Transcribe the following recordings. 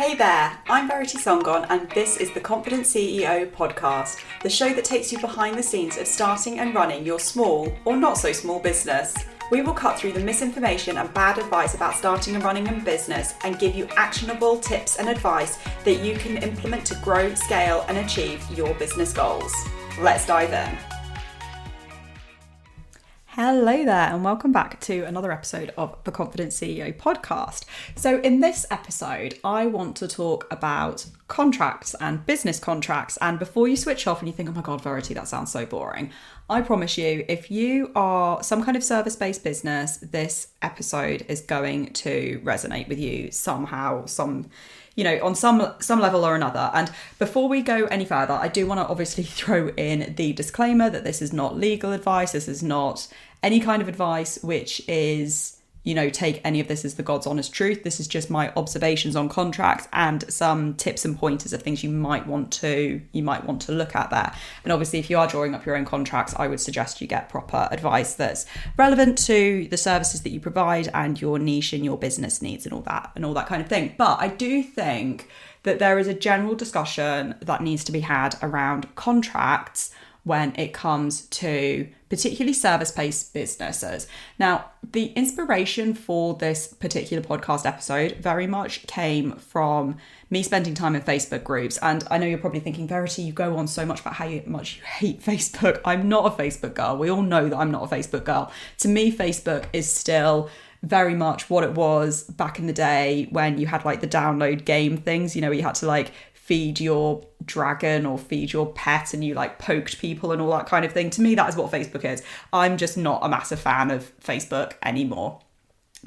Hey there, I'm Verity Songon and this is the Confident CEO podcast, the show that takes you behind the scenes of starting and running your small or not so small business. We will cut through the misinformation and bad advice about starting and running a business and give you actionable tips and advice that you can implement to grow, scale and achieve your business goals. Let's dive in. Hello there and welcome back to another episode of the Confident CEO podcast. So in this episode, I want to talk about contracts and business contracts. And before you switch off and you think, oh my God, Verity, that sounds so boring. I promise you, if you are some kind of service-based business, this episode is going to resonate with you somehow, on some level or another. And before we go any further, I do want to obviously throw in the disclaimer that this is not legal advice. This is not any kind of advice which is, take any of this as the God's honest truth. This is just my observations on contracts and some tips and pointers of things you might want to look at there. And obviously, if you are drawing up your own contracts, I would suggest you get proper advice that's relevant to the services that you provide and your niche and your business needs and all that kind of thing. But I do think that there is a general discussion that needs to be had around contracts when it comes to particularly service-based businesses. Now, the inspiration for this particular podcast episode very much came from me spending time in Facebook groups. And I know you're probably thinking, Verity, you go on so much about how much you hate Facebook. I'm not a Facebook girl. We all know that I'm not a Facebook girl. To me, Facebook is still very much what it was back in the day when you had like the download game things, where you had to like feed your dragon or feed your pet and you like poked people and all that kind of thing. To me, that is what Facebook is. I'm just not a massive fan of Facebook anymore.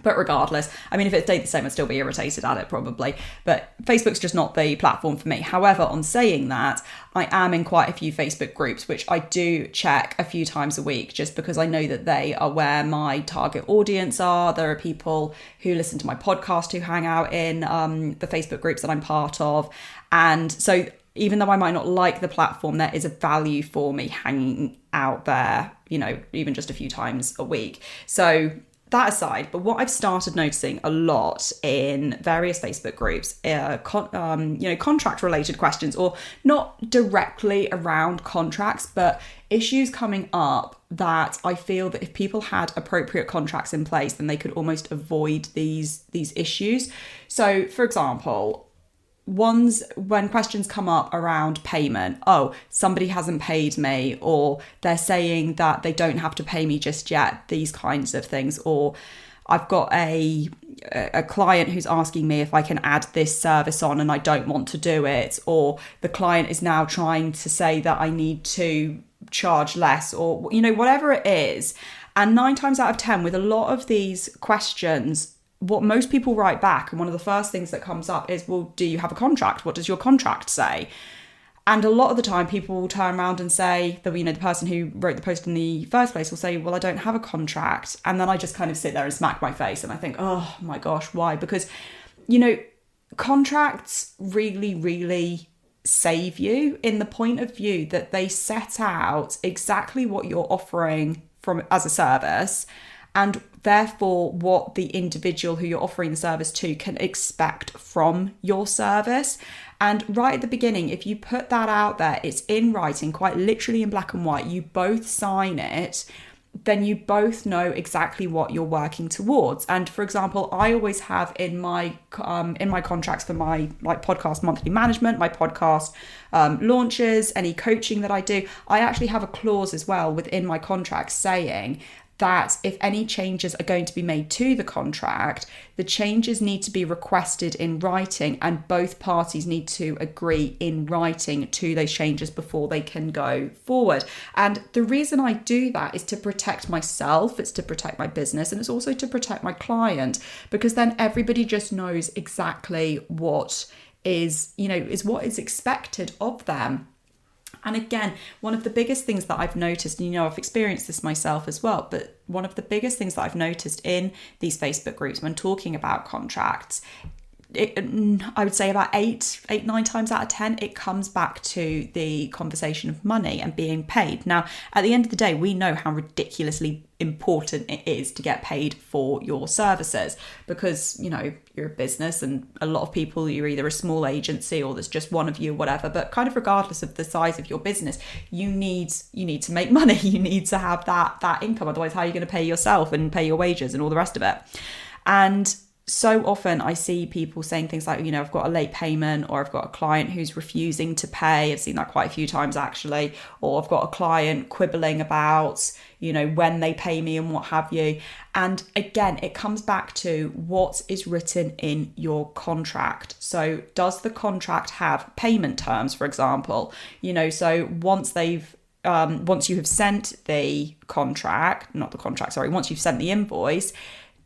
But regardless, I mean, if it stayed the same, I'd still be irritated at it probably. But Facebook's just not the platform for me. However, on saying that, I am in quite a few Facebook groups, which I do check a few times a week, just because I know that they are where my target audience are. There are people who listen to my podcast who hang out in the Facebook groups that I'm part of. And so even though I might not like the platform, there is a value for me hanging out there, even just a few times a week. So that aside, but what I've started noticing a lot in various Facebook groups are contract related questions, or not directly around contracts, but issues coming up that I feel that if people had appropriate contracts in place, then they could almost avoid these issues. So for example, ones when questions come up around payment, somebody hasn't paid me, or they're saying that they don't have to pay me just yet, these kinds of things. Or I've got a client who's asking me if I can add this service on and I don't want to do it, or the client is now trying to say that I need to charge less, or whatever it is. And 9 times out of 10 with a lot of these questions, what most people write back, and one of the first things that comes up is, well, do you have a contract? What does your contract say? And a lot of the time people will turn around and say that, the person who wrote the post in the first place will say, well, I don't have a contract. And then I just kind of sit there and smack my face and I think, oh my gosh, why? Because, contracts really, really save you in the point of view that they set out exactly what you're offering as a service, and therefore what the individual who you're offering the service to can expect from your service. And right at the beginning, if you put that out there, it's in writing, quite literally in black and white, you both sign it, then you both know exactly what you're working towards. And for example, I always have in my contracts for my podcast monthly management, my podcast launches, any coaching that I do, I actually have a clause as well within my contract saying that if any changes are going to be made to the contract, the changes need to be requested in writing and both parties need to agree in writing to those changes before they can go forward. And the reason I do that is to protect myself, it's to protect my business, and it's also to protect my client, because then everybody just knows exactly what is what is expected of them. And again, one of the biggest things that I've noticed, and I've experienced this myself as well, but one of the biggest things that I've noticed in these Facebook groups when talking about contracts, I would say about 9 times out of 10, it comes back to the conversation of money and being paid. Now, at the end of the day, we know how ridiculously important it is to get paid for your services because, you're a business and a lot of people, you're either a small agency or there's just one of you, whatever, but kind of regardless of the size of your business, you need to make money. You need to have that income. Otherwise, how are you going to pay yourself and pay your wages and all the rest of it? And so often I see people saying things like, I've got a late payment, or I've got a client who's refusing to pay. I've seen that quite a few times actually. Or I've got a client quibbling about, when they pay me and what have you. And again, it comes back to what is written in your contract. So does the contract have payment terms, for example? So once you have sent the once you've sent the invoice,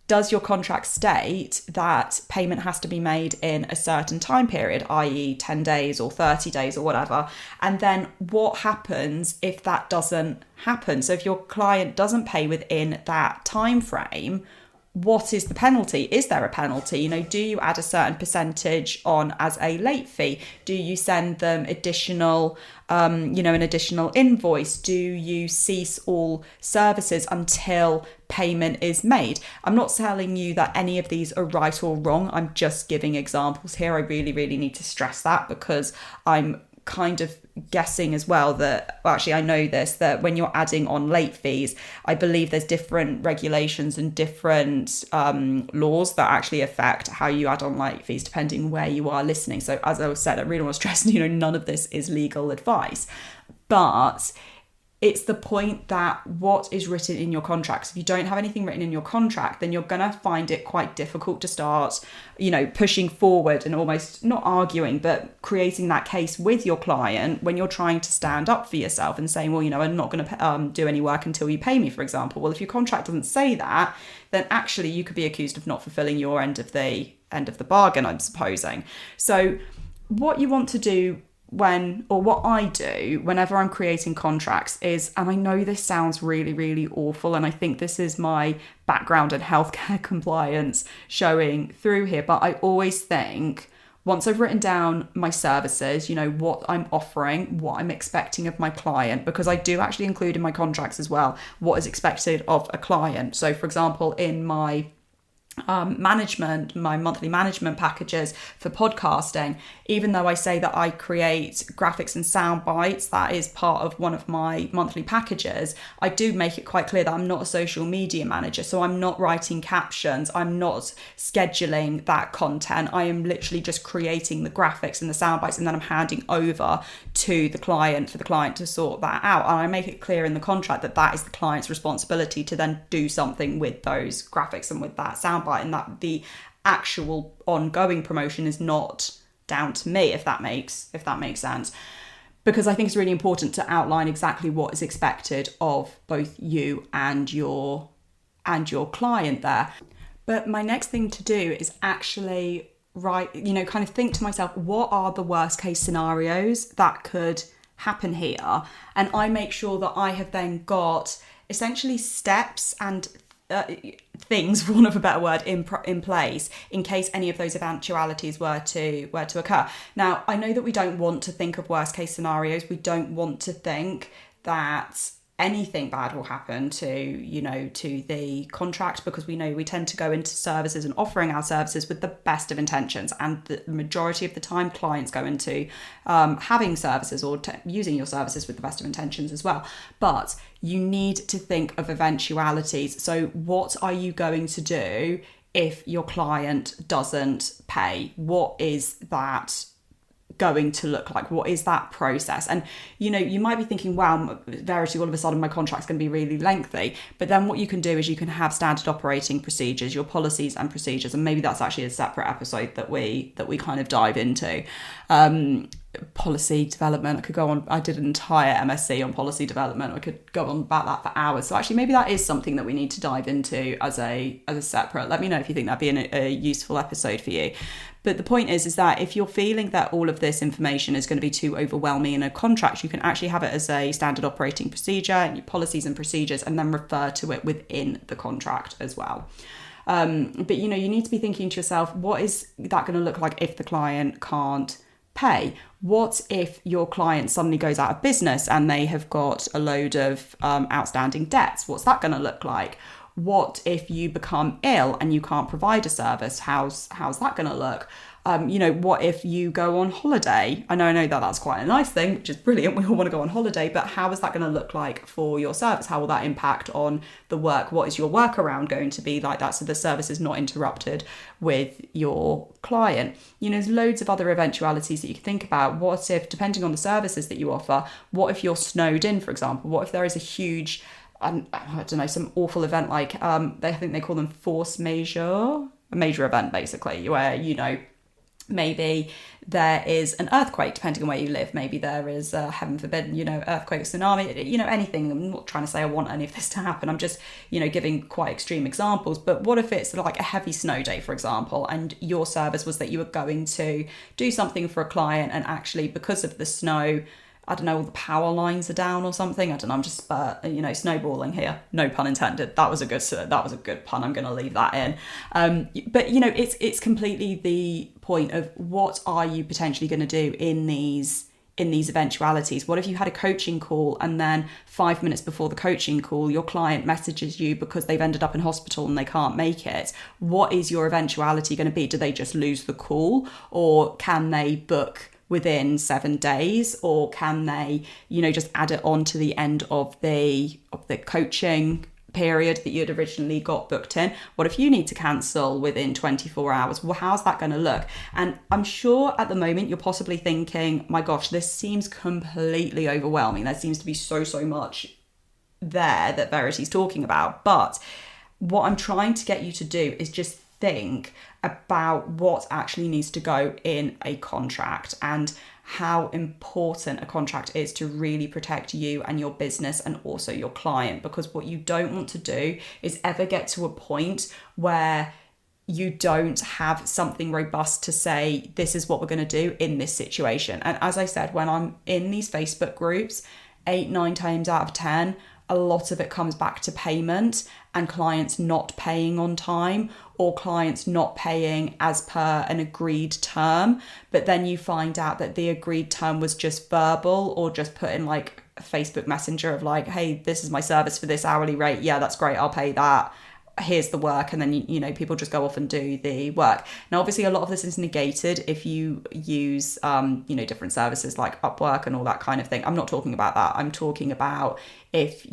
does your contract state that payment has to be made in a certain time period, i.e. 10 days or 30 days or whatever? And then what happens if that doesn't happen? So if your client doesn't pay within that time frame, what is the penalty? Is there a penalty? Do you add a certain percentage on as a late fee? Do you send them additional, an additional invoice? Do you cease all services until payment is made? I'm not telling you that any of these are right or wrong. I'm just giving examples here. I really, really need to stress that because I'm kind of guessing as well that, actually I know this, that when you're adding on late fees, I believe there's different regulations and different laws that actually affect how you add on late fees depending where you are listening. So as I said, I really want to stress, none of this is legal advice, but it's the point that what is written in your contracts. If you don't have anything written in your contract, then you're going to find it quite difficult to start, pushing forward and almost not arguing, but creating that case with your client when you're trying to stand up for yourself and saying, well, I'm not going to do any work until you pay me, for example. Well, if your contract doesn't say that, then actually you could be accused of not fulfilling your end of the bargain, I'm supposing. So what you want to do what I do whenever I'm creating contracts is, and I know this sounds really, really awful, and I think this is my background in healthcare compliance showing through here, but I always think, once I've written down my services, what I'm offering, what I'm expecting of my client, because I do actually include in my contracts as well what is expected of a client. So for example, in my my monthly management packages for podcasting, even though I say that I create graphics and sound bites, that is part of one of my monthly packages, I do make it quite clear that I'm not a social media manager. So I'm not writing captions, I'm not scheduling that content. I am literally just creating the graphics and the sound bites, and then I'm handing over to the client for the client to sort that out. And I make it clear in the contract that that is the client's responsibility to then do something with those graphics and with that soundbite, and that the actual ongoing promotion is not down to me, if that makes sense. Because I think it's really important to outline exactly what is expected of both you and your client there. But my next thing to do is actually kind of think to myself, what are the worst case scenarios that could happen here? And I make sure that I have then got essentially steps and things, for want of a better word, in place in case any of those eventualities were to occur. Now, I know that we don't want to think of worst case scenarios. We don't want to think that anything bad will happen to the contract, because we know we tend to go into services and offering our services with the best of intentions, and the majority of the time clients go into having services or using your services with the best of intentions as well. But you need to think of eventualities. So what are you going to do if your client doesn't pay? What is that going to look like? What is that process? And you might be thinking, wow, Verity, all of a sudden my contract's going to be really lengthy. But then what you can do is you can have standard operating procedures, your policies and procedures, and maybe that's actually a separate episode that we kind of dive into. Policy development, I could go on. I did an entire MSc on policy development. I could go on about that for hours. So actually maybe that is something that we need to dive into as a separate. Let me know if you think that'd be a useful episode for you. But the point is that if you're feeling that all of this information is going to be too overwhelming in a contract, you can actually have it as a standard operating procedure and your policies and procedures, and then refer to it within the contract as well. But you need to be thinking to yourself, what is that going to look like if the client can't pay? What if your client suddenly goes out of business and they have got a load of outstanding debts? What's that going to look like? What if you become ill and you can't provide a service? How's that going to look? What if you go on holiday? I know that's quite a nice thing, which is brilliant. We all want to go on holiday, but how is that going to look like for your service? How will that impact on the work? What is your workaround going to be like that so the service is not interrupted with your client? There's loads of other eventualities that you can think about. What if, depending on the services that you offer, what if you're snowed in, for example? What if there is a huge, I don't know, some awful event like, I think they call them force majeure, a major event basically, where, maybe there is an earthquake, depending on where you live. Maybe there is, heaven forbid, earthquake, tsunami, anything. I'm not trying to say I want any of this to happen. I'm just, giving quite extreme examples. But what if it's like a heavy snow day, for example, and your service was that you were going to do something for a client, and actually because of the snow, I don't know, all the power lines are down or something. I don't know. I'm just, snowballing here. No pun intended. That was a good pun. I'm going to leave that in. But it's completely the point of what are you potentially going to do in these eventualities. What if you had a coaching call and then 5 minutes before the coaching call, your client messages you because they've ended up in hospital and they can't make it? What is your eventuality going to be? Do they just lose the call, or can they book within 7 days, or can they, just add it on to the end of the coaching period that you had originally got booked in? What if you need to cancel within 24 hours? Well, how's that going to look? And I'm sure at the moment you're possibly thinking, my gosh, this seems completely overwhelming. There seems to be so much there that Verity's talking about. But what I'm trying to get you to do is just think about what actually needs to go in a contract and how important a contract is to really protect you and your business and also your client. Because what you don't want to do is ever get to a point where you don't have something robust to say, this is what we're going to do in this situation. And as I said, when I'm in these Facebook groups, 8-9 times out of 10, a lot of it comes back to payment and clients not paying on time, or clients not paying as per an agreed term. But then you find out that the agreed term was just verbal, or just put in like a Facebook Messenger of like, hey, this is my service for this hourly rate. Yeah, that's great. I'll pay that. Here's the work. And then, people just go off and do the work. Now, obviously, a lot of this is negated if you use, different services like Upwork and all that kind of thing. I'm not talking about that. I'm talking about if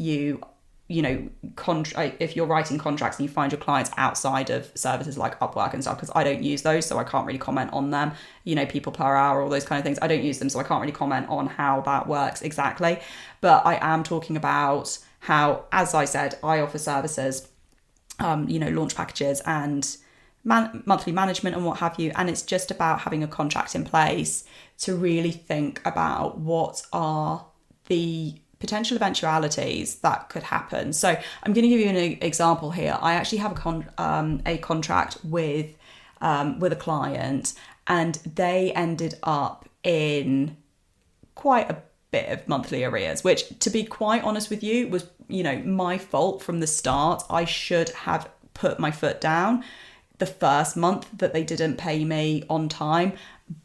if you're writing contracts and you find your clients outside of services like Upwork and stuff, because I don't use those, so I can't really comment on them. People per hour, all those kind of things. I don't use them, so I can't really comment on how that works exactly. But I am talking about how, as I said, I offer services, launch packages and monthly management and what have you. And it's just about having a contract in place to really think about what are the potential eventualities that could happen. So I'm going to give you an example here. I actually have a contract with a client, and they ended up in quite a bit of monthly arrears, which, to be quite honest with you, was my fault from the start. I should have put my foot down the first month that they didn't pay me on time.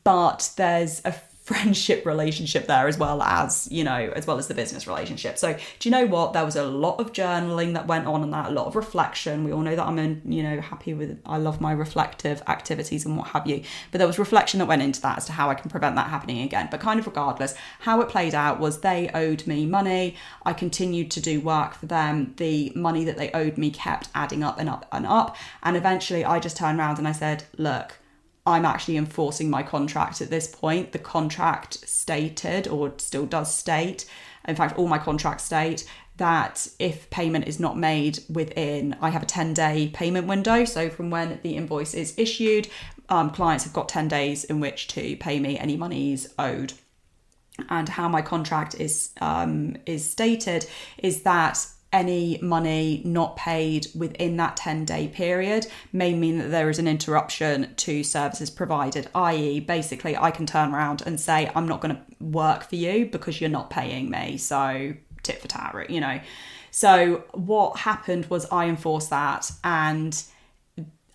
But there's a friendship relationship there as well as the business relationship. So do you know what? There was a lot of journaling that went on, and that a lot of reflection. We all know that I'm happy with, I love my reflective activities and what have you. But there was reflection that went into that as to how I can prevent that happening again. But kind of regardless, how it played out was they owed me money. I continued to do work for them. The money that they owed me kept adding up and up and up. And eventually I just turned around and I said, look, I'm actually enforcing my contract at this point. The contract stated, or still does state, in fact, all my contracts state that if payment is not made within, I have a 10-day payment window. So from when the invoice is issued, clients have got 10 days in which to pay me any monies owed. And how my contract is stated is that any money not paid within that 10-day period may mean that there is an interruption to services provided, i.e. basically I can turn around and say, I'm not going to work for you because you're not paying me. So tit for tat, So what happened was I enforced that, and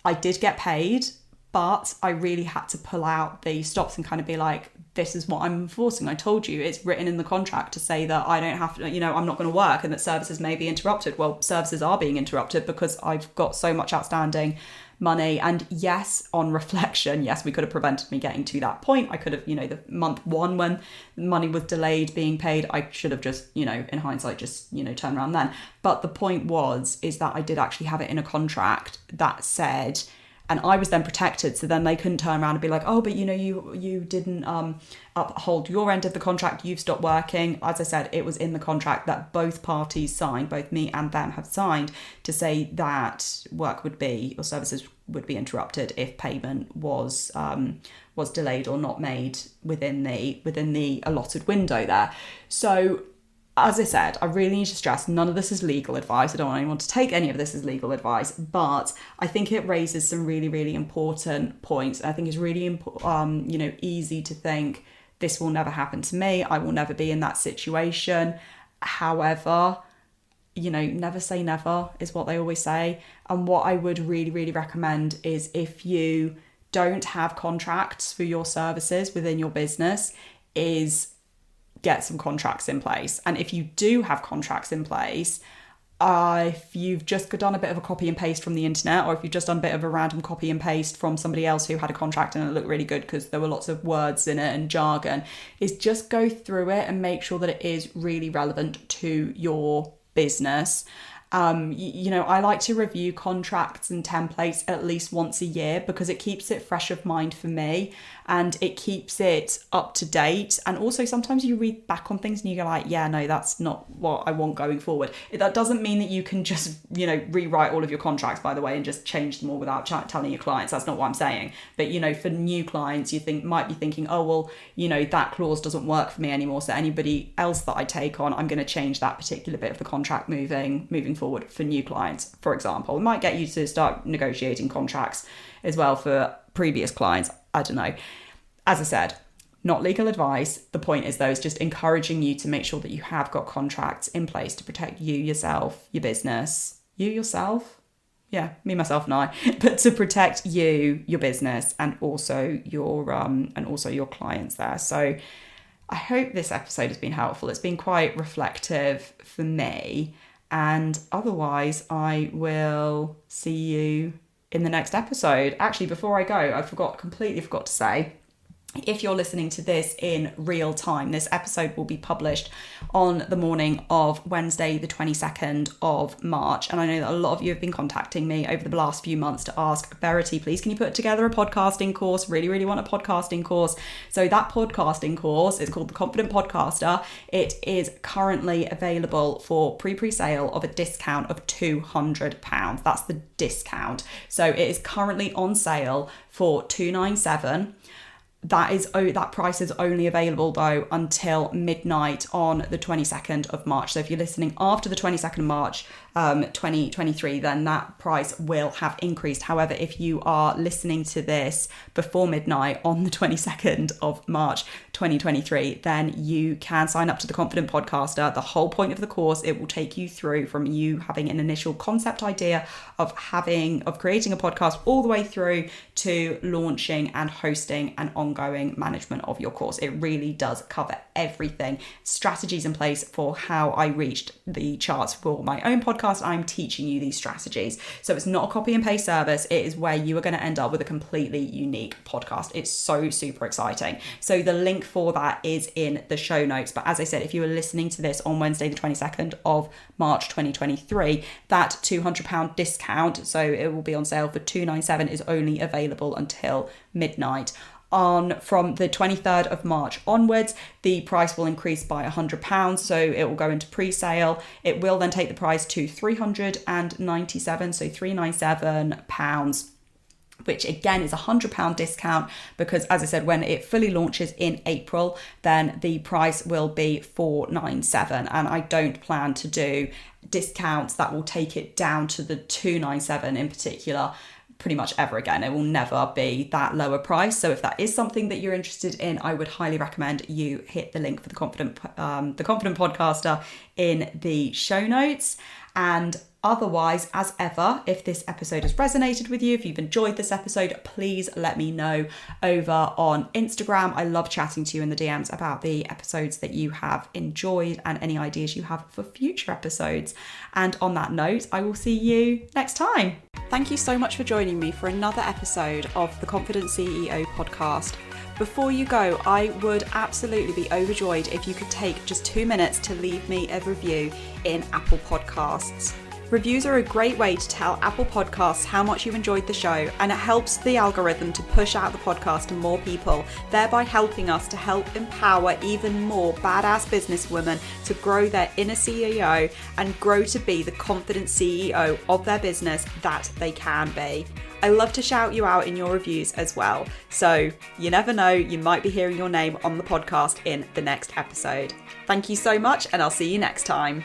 I did get paid, but I really had to pull out the stops and kind of be like, this is what I'm enforcing. I told you, it's written in the contract to say that I don't have to, I'm not going to work and that services may be interrupted. Well, services are being interrupted because I've got so much outstanding money. And yes, on reflection, yes, we could have prevented me getting to that point. I could have, the month one when money was delayed being paid, I should have just, in hindsight, just, turned around then. But the point is that I did actually have it in a contract that said, and I was then protected. So then they couldn't turn around and be like, oh, but you didn't uphold your end of the contract. You've stopped working. As I said, it was in the contract that both parties signed, both me and them have signed, to say that work would be, or services would be interrupted if payment was delayed or not made within the allotted window there. So, as I said, I really need to stress none of this is legal advice. I don't want anyone to take any of this as legal advice, but I think it raises some really, really important points. I think it's really easy to think this will never happen to me. I will never be in that situation. However, never say never is what they always say. And what I would really, really recommend is if you don't have contracts for your services within your business, is get some contracts in place. And if you do have contracts in place, if you've just done a bit of a copy and paste from the internet, or if you've just done a bit of a random copy and paste from somebody else who had a contract and it looked really good because there were lots of words in it and jargon, is just go through it and make sure that it is really relevant to your business. I like to review contracts and templates at least once a year because it keeps it fresh of mind for me and it keeps it up to date. And also sometimes you read back on things and you go like, yeah, no, that's not what I want going forward. That doesn't mean that you can just, rewrite all of your contracts, by the way, and just change them all without telling your clients. That's not what I'm saying. But, for new clients, might be thinking, oh, well, that clause doesn't work for me anymore. So anybody else that I take on, I'm going to change that particular bit of the contract moving forward for new clients, for example. It might get you to start negotiating contracts as well for previous clients. I don't know. As I said, not legal advice. The point is, though, is just encouraging you to make sure that you have got contracts in place to protect you, yourself, your business, you, yourself. Yeah, me, myself, and I, but to protect you, your business, and also your clients there. So I hope this episode has been helpful. It's been quite reflective for me. And otherwise, I will see you in the next episode. Actually, before I go, I completely forgot to say, if you're listening to this in real time, this episode will be published on the morning of Wednesday, the 22nd of March. And I know that a lot of you have been contacting me over the last few months to ask, Verity, please, can you put together a podcasting course? Really, really want a podcasting course. So that podcasting course is called The Confident Podcaster. It is currently available for pre-sale of a discount of £200. That's the discount. So it is currently on sale for $297. That price is only available though until midnight on the 22nd of March. So if you're listening after the 22nd of March 2023, then that price will have increased. However, if you are listening to this before midnight on the 22nd of March 2023, then you can sign up to the Confident Podcaster. The whole point of the course, it will take you through from you having an initial concept idea of creating a podcast all the way through to launching and hosting and ongoing management of your course. It really does cover everything. Strategies in place for how I reached the charts for my own podcast. I'm teaching you these strategies. So it's not a copy and paste service. It is where you are going to end up with a completely unique podcast. It's so super exciting. So the link for that is in the show notes. But as I said, if you were listening to this on Wednesday, the 22nd of March, 2023, that £200 discount, so it will be on sale for $297, is only available until midnight. From the 23rd of March onwards, the price will increase by £100, so it will go into pre-sale. It will then take the price to £397, so £397, which again is a £100 discount, because as I said, when it fully launches in April, then the price will be £497, and I don't plan to do discounts that will take it down to the £297 in particular pretty much ever again. It will never be that lower price. So if that is something that you're interested in, I would highly recommend you hit the link for the Confident Podcaster in the show notes. And Otherwise, as ever, if this episode has resonated with you, if you've enjoyed this episode, please let me know over on Instagram. I love chatting to you in the DMs about the episodes that you have enjoyed and any ideas you have for future episodes. And on that note, I will see you next time. Thank you so much for joining me for another episode of the Confident CEO podcast. Before you go, I would absolutely be overjoyed if you could take just 2 minutes to leave me a review in Apple Podcasts. Reviews are a great way to tell Apple Podcasts how much you enjoyed the show, and it helps the algorithm to push out the podcast to more people, thereby helping us to help empower even more badass businesswomen to grow their inner CEO and grow to be the confident CEO of their business that they can be. I love to shout you out in your reviews as well. So you never know, you might be hearing your name on the podcast in the next episode. Thank you so much, and I'll see you next time.